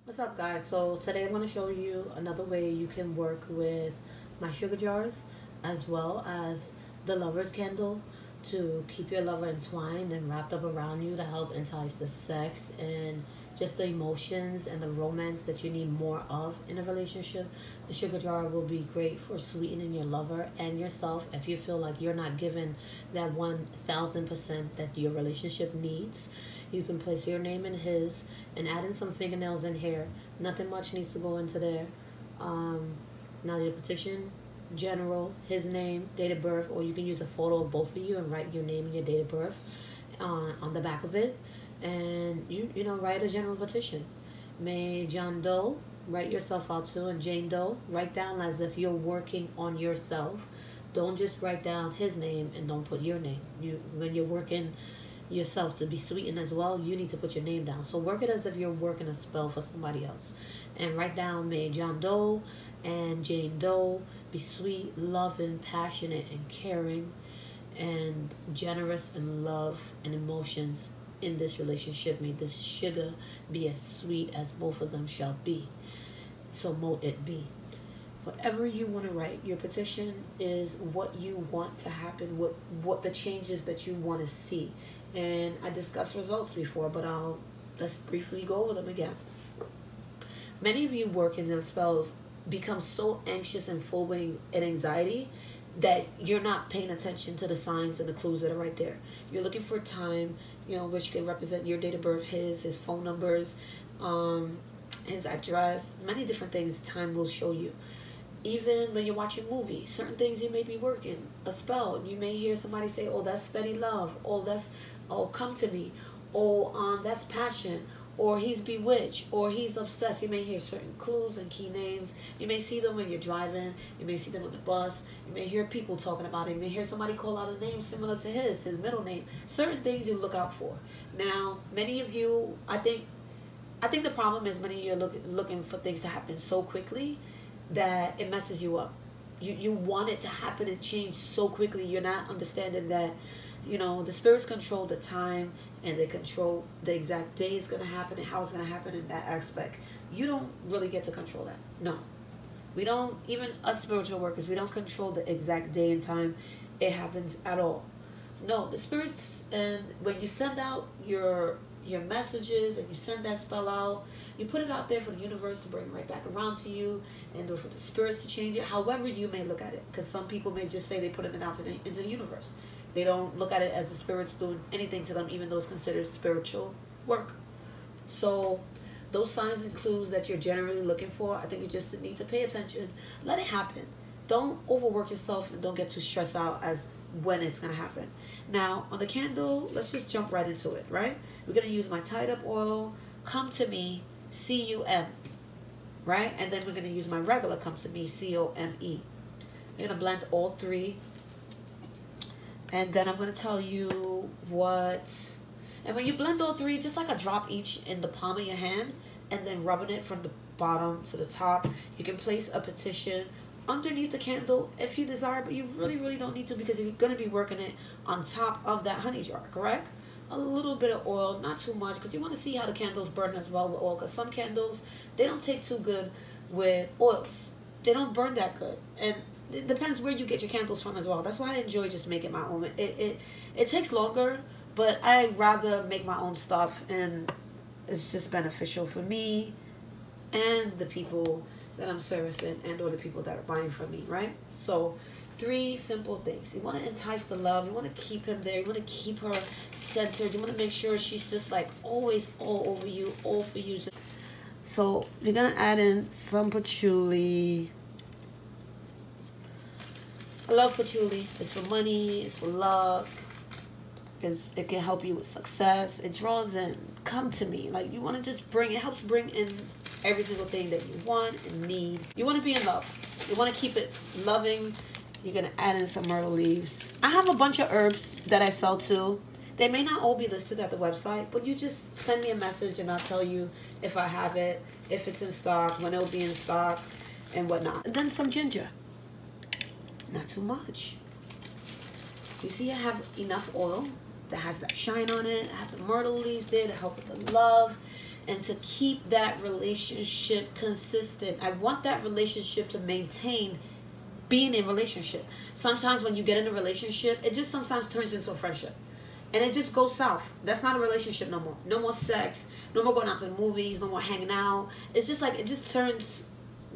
What's up, guys? So today I'm going to show you another way you can work with my sugar jars as well as the lover's candle to keep your lover entwined and wrapped up around you to help entice the sex and just the emotions and the romance that you need more of in a relationship. The sugar jar will be great for sweetening your lover and yourself if you feel like you're not given that 1000% that your relationship needs. You can place your name in his and add in some fingernails and hair. Nothing much needs to go into there. Now your petition, general, his name, date of birth, or you can use a photo of both of you and write your name and your date of birth on the back of it. And you know, write a general petition. May John Doe, write yourself out too, and Jane Doe, write down as if you're working on yourself. Don't just write down his name and don't put your name. When you're working yourself to be sweetened as well, you need to put your name down. So work it as if you're working a spell for somebody else. And write down, may John Doe and Jane Doe be sweet, loving, passionate, and caring, and generous in love and emotions in this relationship. May this sugar be as sweet as both of them shall be. So mote it be. Whatever you want to write, your petition is what you want to happen, what the changes that you want to see. And I discussed results before, but let's briefly go over them again. Many of you working in spells become so anxious and full with anxiety that you're not paying attention to the signs and the clues that are right there. You're looking for time, you know, which can represent your date of birth, his phone numbers, his address, many different things time will show you. Even when you're watching movies, certain things you may be working a spell. You may hear somebody say, "Oh, that's steady love," "Oh, come to me," "Oh, that's passion," or "he's bewitched," or "he's obsessed." You may hear certain clues and key names. You may see them when you're driving. You may see them on the bus. You may hear people talking about it. You may hear somebody call out a name similar to his middle name. Certain things you look out for. Now, many of you, I think the problem is many of you are looking for things to happen so quickly that it messes you up. You want it to happen and change so quickly. You're not understanding that, you know, the spirits control the time and they control the exact day it's going to happen and how it's going to happen in that aspect. You don't really get to control that. No. We don't, even us spiritual workers, we don't control the exact day and time it happens at all. No, the spirits, and when you send out your messages and you send that spell out, you put it out there for the universe to bring it right back around to you, and or for the spirits to change it, however you may look at it. Because some people may just say they put it out into the universe. They don't look at it as the spirits doing anything to them, even though it's considered spiritual work. So those signs and clues that you're generally looking for, I think you just need to pay attention. Let it happen. Don't overwork yourself and don't get too stressed out as when it's going to happen. Now, on the candle, let's just jump right into it, right? We're going to use my tied up oil, come to me, C-U-M, right? And then we're going to use my regular come to me, C-O-M-E. We're going to blend all three. And then I'm going to tell you what... And when you blend all three, just like a drop each in the palm of your hand, and then rubbing it from the bottom to the top, you can place a petition underneath the candle if you desire, but you really don't need to, because you're going to be working it on top of that honey jar, correct? A little bit of oil, not too much, because you want to see how the candles burn as well with oil, because some candles, they don't take too good with oils. They don't burn that good, and it depends where you get your candles from as well. That's why I enjoy just making my own. It takes longer, but I rather make my own stuff, and it's just beneficial for me and the people that I'm servicing and or the people that are buying from me, right? So 3 simple things. You want to entice the love. You want to keep him there. You want to keep her centered. You want to make sure she's just like always all over you, all for you. So you're going to add in some patchouli. I love patchouli. It's for money. It's for luck. It can help you with success. It draws in, come to me. Like, you want to just bring, it helps bring in every single thing that you want and need. You want to be in love. You want to keep it loving. You're going to add in some myrtle leaves. I have a bunch of herbs that I sell too. They may not all be listed at the website, but you just send me a message and I'll tell you if I have it, if it's in stock, when it'll be in stock, and whatnot. And then some ginger. Not too much. You see, I have enough oil that has that shine on it. I have the myrtle leaves there to help with the love. and to keep that relationship consistent. I want that relationship to maintain being in relationship. Sometimes when you get in a relationship, it just sometimes turns into a friendship. And it just goes south. That's not a relationship no more. No more sex. No more going out to the movies. No more hanging out. It's just like, it just turns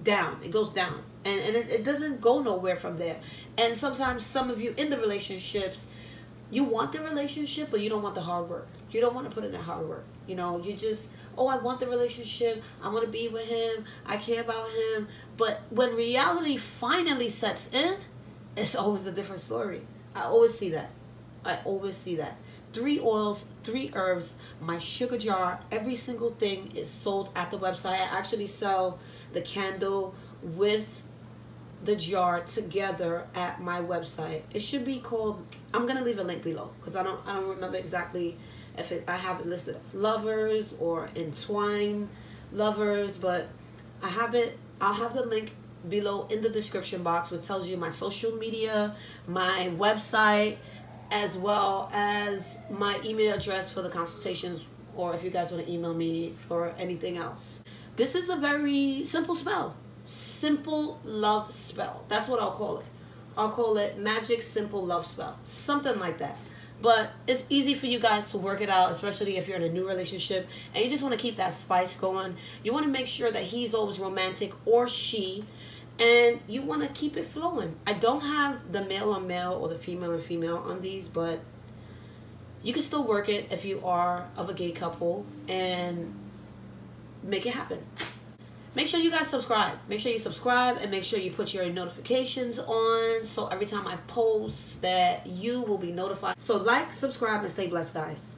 down. It goes down. And it doesn't go nowhere from there. And sometimes some of you in the relationships, you want the relationship, but you don't want the hard work. You don't want to put in that hard work. You know, you just, oh, I want the relationship. I want to be with him. I care about him. But when reality finally sets in, it's always a different story. I always see that. I always see that. 3 oils, 3 herbs, my sugar jar, every single thing is sold at the website. I actually sell the candle with the jar together at my website. It should be called, I'm gonna leave a link below because I don't remember exactly if I have it listed as lovers or entwine lovers, but I have it. I'll have the link below in the description box, which tells you my social media, my website, as well as my email address for the consultations, or if you guys want to email me for anything else. This is a very simple spell. Simple love spell. That's what I'll call it. I'll call it Magic Simple Love Spell. Something like that. But it's easy for you guys to work it out, especially if you're in a new relationship and you just want to keep that spice going. You want to make sure that he's always romantic, or she, and you want to keep it flowing. I don't have the male on male or the female on female on these, but you can still work it if you are of a gay couple and make it happen. Make sure you guys subscribe. Make sure you subscribe and make sure you put your notifications on, so every time I post that you will be notified. So like, subscribe, and stay blessed, guys.